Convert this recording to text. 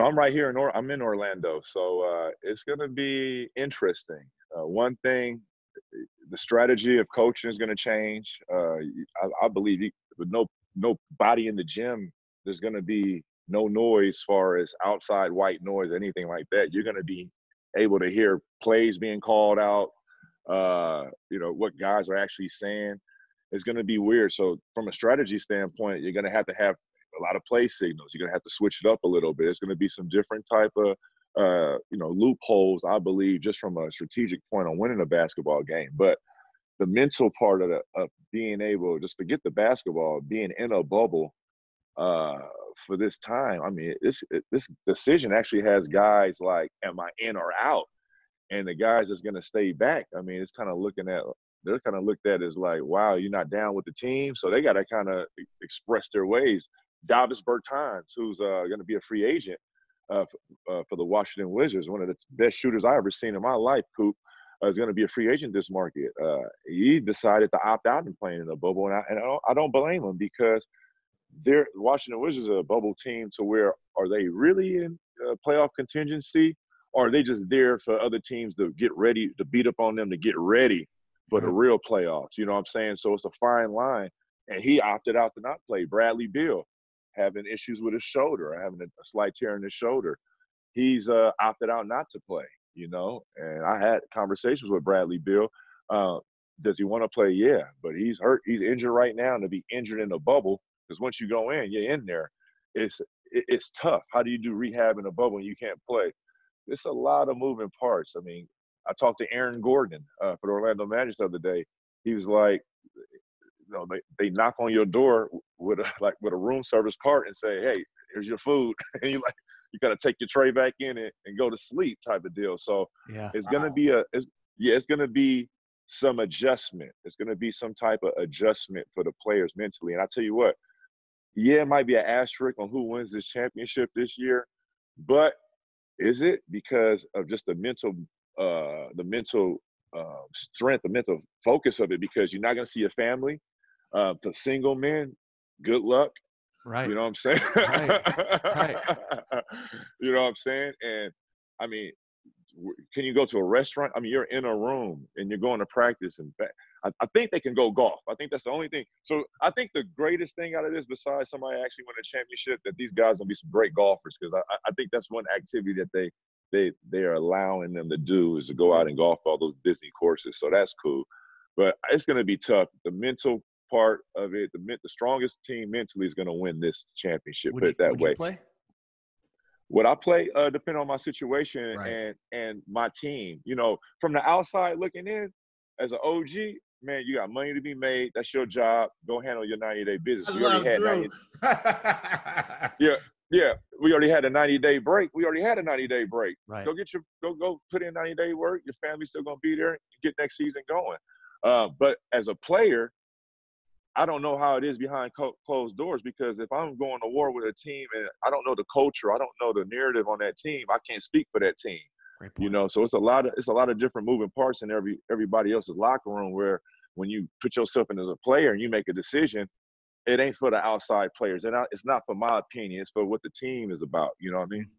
I'm right here I'm in Orlando, so it's going to be interesting. One thing, the strategy of coaching is going to change. I believe with no body in the gym, there's going to be no noise as far as outside white noise, anything like that. You're going to be able to hear plays being called out. What guys are actually saying. It's going to be weird. So from a strategy standpoint, you're going to have a lot of play signals. You're going to have to switch it up a little bit. It's going to be some different type of, loopholes, I believe, just from a strategic point on winning a basketball game. But the mental part of being able, just forget the basketball, being in a bubble for this time. I mean, this decision actually has guys like, am I in or out? And the guys that's going to stay back, I mean, it's kind of they're kind of looked at as like, wow, you're not down with the team. So they got to kind of express their ways. Davis Bertans, who's going to be a free agent for the Washington Wizards, one of the best shooters I've ever seen in my life, Coop, is going to be a free agent this market. He decided to opt out and playing in the bubble, and I don't blame him, because the Washington Wizards are a bubble team to where, are they really in playoff contingency, or are they just there for other teams to get ready, to beat up on them, to get ready for the real playoffs? You know what I'm saying? So it's a fine line, and he opted out to not play. Bradley Beal, having issues with his shoulder, having a slight tear in his shoulder. He's opted out not to play, and I had conversations with Bradley Beal. Does he want to play? Yeah, but he's hurt. He's injured right now, and to be injured in a bubble, because once you go in, you're in there. It's tough. How do you do rehab in a bubble when you can't play? It's a lot of moving parts. I mean, I talked to Aaron Gordon for the Orlando Magic the other day. He was like, they knock on your door with a room service cart and say, "Hey, here's your food," and you got to take your tray back in and go to sleep, type of deal. So it's gonna be it's gonna be some adjustment. It's gonna be some type of adjustment for the players mentally. And I tell you what, it might be an asterisk on who wins this championship this year, but is it because of just the mental strength, the mental focus of it? Because you're not gonna see your family. To single men, good luck. Right. You know what I'm saying? Right. You know what I'm saying? And I mean, can you go to a restaurant? I mean, you're in a room and you're going to practice and back. I think they can go golf. I think that's the only thing. So I think the greatest thing out of this, besides somebody actually winning a championship, that these guys will be some great golfers, because I think that's one activity that they're allowing them to do, is to go out and golf all those Disney courses. So that's cool. But it's going to be tough. The mental part of it, the strongest team mentally is going to win this championship. Put it that way. Would you play? Would I play? Depend on my situation and my team. From the outside looking in, as an OG, man, you got money to be made. That's your job. Go handle your 90-day business. We already had 90. Yeah. We already had a 90-day break. Right. Go put in 90-day work. Your family's still gonna be there. Get next season going. But as a player, I don't know how it is behind closed doors, because if I'm going to war with a team and I don't know the culture, I don't know the narrative on that team, I can't speak for that team. So it's a lot of different moving parts in everybody else's locker room, where when you put yourself in as a player and you make a decision, it ain't for the outside players. And it's not for my opinion. It's for what the team is about. You know what I mean?